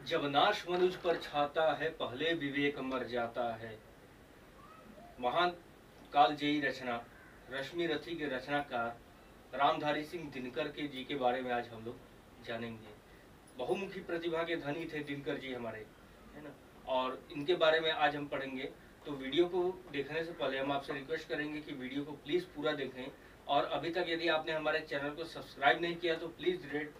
जब नाश मनुज पर छाता है, पहले विवेक मर जाता है। महान कालजयी रचना रश्मि रथी के रचनाकार रामधारी सिंह दिनकर के जी के बारे में आज हम लोग जानेंगे। बहुमुखी प्रतिभा के धनी थे दिनकर जी हमारे, है ना। और इनके बारे में आज हम पढ़ेंगे। तो वीडियो को देखने से पहले हम आपसे रिक्वेस्ट करेंगे कि वीडियो को प्लीज़ पूरा देखें। और अभी तक यदि आपने हमारे चैनल को सब्सक्राइब नहीं किया तो प्लीज़ रेड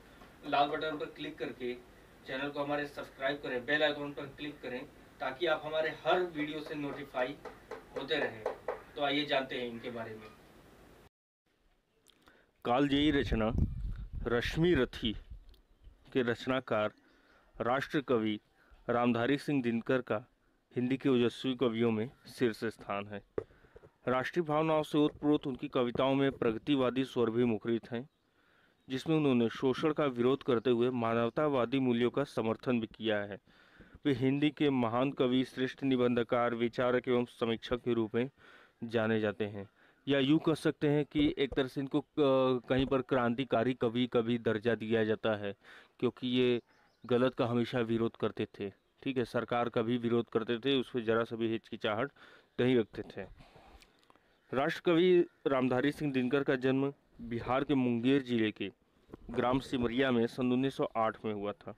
लाल बटन पर क्लिक करके चैनल को हमारे सब्सक्राइब करें, बेल आइकन पर क्लिक करें, ताकि आप हमारे हर वीडियो से नोटिफाई होते रहें। तो आइए जानते हैं इनके बारे में। कालजयी रचना रश्मि रथी के रचनाकार राष्ट्र कवि रामधारी सिंह दिनकर का हिंदी के ओजस्वी कवियों में शीर्ष स्थान है। राष्ट्रीय भावनाओं से ओतप्रोत उनकी कविताओं में प्रगतिवादी स्वर भी मुखरित हैं, जिसमें उन्होंने शोषण का विरोध करते हुए मानवतावादी मूल्यों का समर्थन भी किया है। वे हिंदी के महान कवि, श्रेष्ठ निबंधकार, विचारक एवं समीक्षक के रूप में जाने जाते हैं। या यूँ कह सकते हैं कि एक तरह से इनको कहीं पर क्रांतिकारी कवि का भी दर्जा दिया जाता है, क्योंकि ये गलत का हमेशा विरोध करते थे। ठीक है, सरकार का भी विरोध करते थे, उस पर जरा सा भी हिचकिचाहट नहीं रखते थे। राष्ट्रकवि रामधारी सिंह दिनकर का जन्म बिहार के मुंगेर जिले के ग्राम सिमरिया में सन 1908 में हुआ था।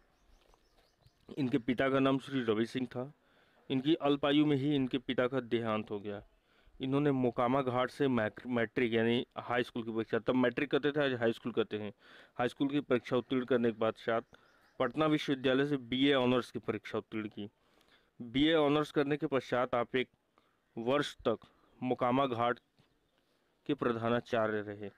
इनके पिता का नाम श्री रवि सिंह था। इनकी अल्पायु में ही इनके पिता का देहांत हो गया। इन्होंने मोकामा घाट से मैट्रिक यानी हाई स्कूल की परीक्षा, तब मैट्रिक करते थे, आज हाई स्कूल करते हैं, हाई स्कूल की परीक्षा उत्तीर्ण करने के पश्चात पटना विश्वविद्यालय से बीए ऑनर्स की परीक्षा उत्तीर्ण की। बीए ऑनर्स करने के पश्चात आप एक वर्ष तक मोकामा घाट के प्रधानाचार्य रहे।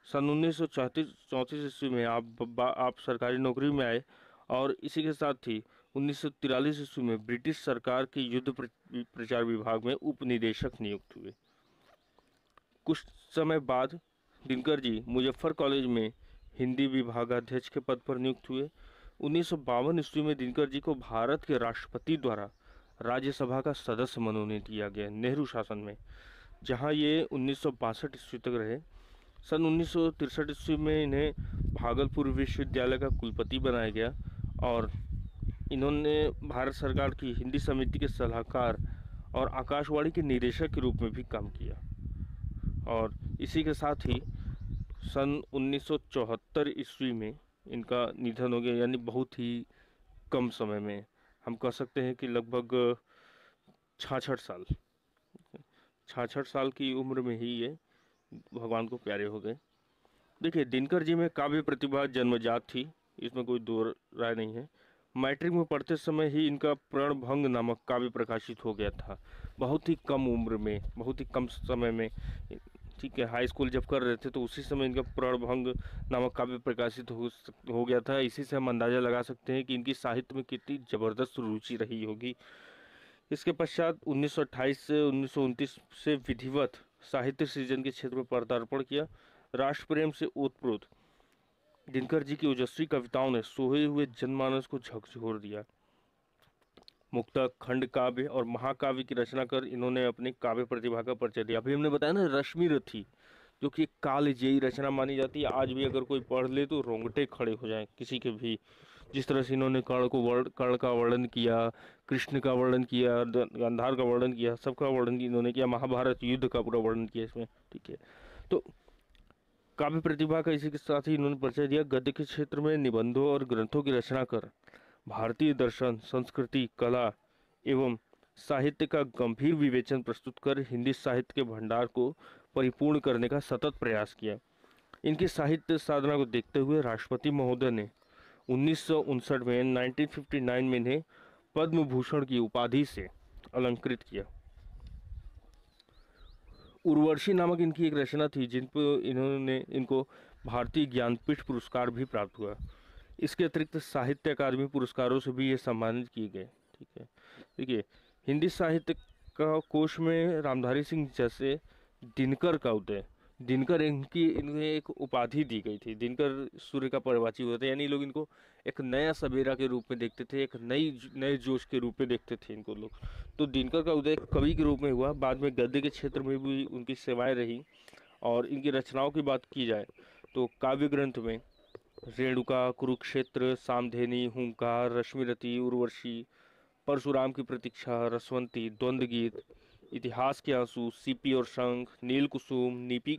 सन 1934 ईस्वी में आप सरकारी नौकरी में आए और इसी के साथ ही 1943 ईस्वी में ब्रिटिश सरकार के युद्ध प्रचार विभाग में उपनिदेशक नियुक्त हुए। कुछ समय बाद दिनकर जी मुजफ्फर कॉलेज में हिंदी विभागाध्यक्ष के पद पर नियुक्त हुए। 1952 ईस्वी में दिनकर जी को भारत के राष्ट्रपति द्वारा राज्यसभा का सदस्य मनोनीत किया गया नेहरू शासन में, जहां ये 1962 ईस्वी तक रहे। सन 1963 ईस्वी में इन्हें भागलपुर विश्वविद्यालय का कुलपति बनाया गया और इन्होंने भारत सरकार की हिंदी समिति के सलाहकार और आकाशवाणी के निदेशक के रूप में भी काम किया। और इसी के साथ ही सन 1974 ईस्वी में इनका निधन हो गया, यानी बहुत ही कम समय में, हम कह सकते हैं कि लगभग 66 साल की उम्र में ही ये भगवान को प्यारे हो गए। देखिए, दिनकर जी में काव्य प्रतिभा जन्मजात थी, इसमें कोई दो राय नहीं है। मैट्रिक में पढ़ते समय ही इनका प्रणभंग नामक काव्य प्रकाशित हो गया था, बहुत ही कम उम्र में, बहुत ही कम समय में। ठीक है, हाई स्कूल जब कर रहे थे तो उसी समय इनका प्रणभंग नामक काव्य प्रकाशित हो गया था। इसी से हम अंदाज़ा लगा सकते हैं कि इनकी साहित्य में कितनी ज़बरदस्त रुचि रही होगी। इसके पश्चात 1928 से 1929 से विधिवत साहित्य सृजन के क्षेत्र में पदार्पण किया। राष्ट्र प्रेम से ओतप्रोत दिनकर जी की ओजस्वी कविताओं ने सोए हुए जनमानस को झकझोर दिया। मुक्तक, खंड काव्य और महाकाव्य की रचना कर इन्होंने अपनी काव्य प्रतिभा का परिचय दिया। अभी हमने बताया ना रश्मि रथी, जो कि कालजयी रचना मानी जाती है। आज भी अगर कोई पढ़ ले तो रोंगटे खड़े हो जाएं किसी के भी। जिस तरह से इन्होंने कर्ण का वर्णन किया, कृष्ण का वर्णन किया, गांधार का वर्णन किया, सबका वर्णन इन्होंने किया, महाभारत युद्ध का पूरा वर्णन किया इसमें। ठीक है, तो काव्य प्रतिभा का इसी के साथ ही इन्होंने परिचय दिया। गद्य के क्षेत्र में निबंधों और ग्रंथों की रचना कर भारतीय दर्शन, संस्कृति, कला एवं साहित्य का गंभीर विवेचन प्रस्तुत कर हिंदी साहित्य के भंडार को परिपूर्ण करने का सतत प्रयास किया। इनकी साहित्य साधना को देखते हुए राष्ट्रपति महोदय ने 1959 में 1959 में इन्हें पद्म भूषण की उपाधि से अलंकृत किया। उर्वशी नामक इनकी एक रचना थी जिन पर इनको भारतीय ज्ञानपीठ पुरस्कार भी प्राप्त हुआ। इसके अतिरिक्त साहित्य अकादमी पुरस्कारों से भी ये सम्मानित किए गए। ठीक है, देखिए, हिंदी साहित्य का कोश में रामधारी सिंह जैसे दिनकर का उदय, दिनकर इन्हें एक उपाधि दी गई थी। दिनकर सूर्य का पर्ववाची होते, यानी लोग इनको एक नया सवेरा के रूप में देखते थे, एक नए जोश के रूप में देखते थे इनको लोग। तो दिनकर का उदय कवि के रूप में हुआ। बाद में गद्य के क्षेत्र में भी उनकी सेवाएं रही। और इनकी रचनाओं की बात की जाए तो काव्य ग्रंथ में रेणुका, कुरुक्षेत्र, सामधेनी, हुंकार, रश्मिरथी, उर्वशी, परशुराम की प्रतीक्षा, रसवंती, द्वंद्व गीत, इतिहास के आंसू, सीपी और शंख, नील कुसुम,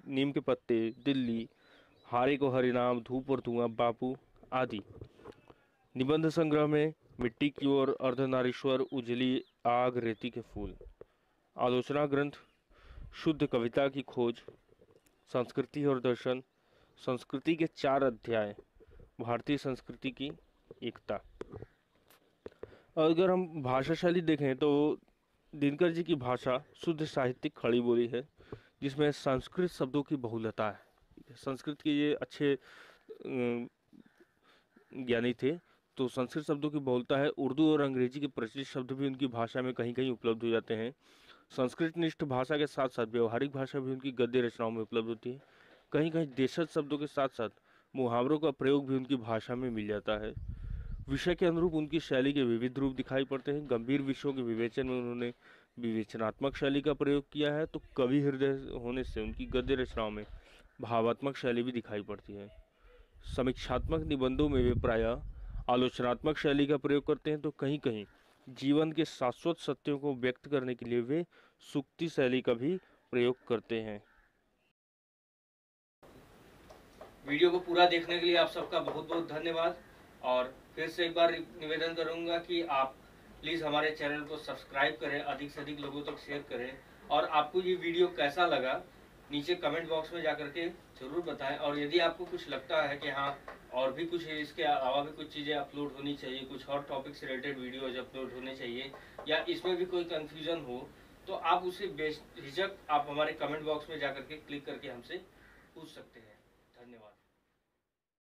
नीम के पत्ते, दिल्ली, हारे को हरिनाम, धूप और धुआं, बापू आदि। निबंध संग्रह में मिट्टी की ओर, अर्धनारीश्वर, उजली आग, रेती के फूल। आलोचना ग्रंथ शुद्ध कविता की खोज, संस्कृति और दर्शन, संस्कृति के 4 अध्याय, भारतीय संस्कृति की एकता। अगर हम भाषा शैली देखें तो दिनकर जी की भाषा शुद्ध साहित्यिक खड़ी बोली है, जिसमें संस्कृत शब्दों की बहुलता है। संस्कृत के ये अच्छे ज्ञानी थे, तो संस्कृत शब्दों की बहुलता है। उर्दू और अंग्रेजी के प्रचलित शब्द भी उनकी भाषा में कहीं कहीं उपलब्ध हो जाते हैं। संस्कृत निष्ठ भाषा के साथ साथ व्यवहारिक भाषा भी उनकी गद्य रचनाओं में उपलब्ध होती है। कहीं कहीं देशज शब्दों के साथ साथ मुहावरों का प्रयोग भी उनकी भाषा में मिल जाता है। विषय के अनुरूप उनकी शैली के विविध रूप दिखाई पड़ते हैं। गंभीर विषयों के विवेचन में उन्होंने विवेचनात्मक शैली का प्रयोग किया है, तो कवि हृदय होने से उनकी गद्य रचनाओं में भावात्मक शैली भी दिखाई पड़ती है। समीक्षात्मक निबंधों में वे प्रायः आलोचनात्मक शैली का प्रयोग करते हैं, तो कहीं कहीं जीवन के शाश्वत सत्यों को व्यक्त करने के लिए वे सूक्ति शैली का भी प्रयोग करते हैं। वीडियो को पूरा देखने के लिए आप सबका बहुत बहुत धन्यवाद। और फिर से एक बार निवेदन करूंगा कि आप प्लीज़ हमारे चैनल को सब्सक्राइब करें, अधिक से अधिक लोगों तक शेयर करें, और आपको ये वीडियो कैसा लगा नीचे कमेंट बॉक्स में जाकर के ज़रूर बताएं। और यदि आपको कुछ लगता है कि हाँ और भी कुछ इसके अलावा भी कुछ चीज़ें अपलोड होनी चाहिए, कुछ और टॉपिक से रिलेटेड वीडियोज अपलोड होने चाहिए, या इसमें भी कोई कन्फ्यूज़न हो, तो आप उसे बेझिझक आप हमारे कमेंट बॉक्स में जाकर के क्लिक करके हमसे पूछ सकते हैं।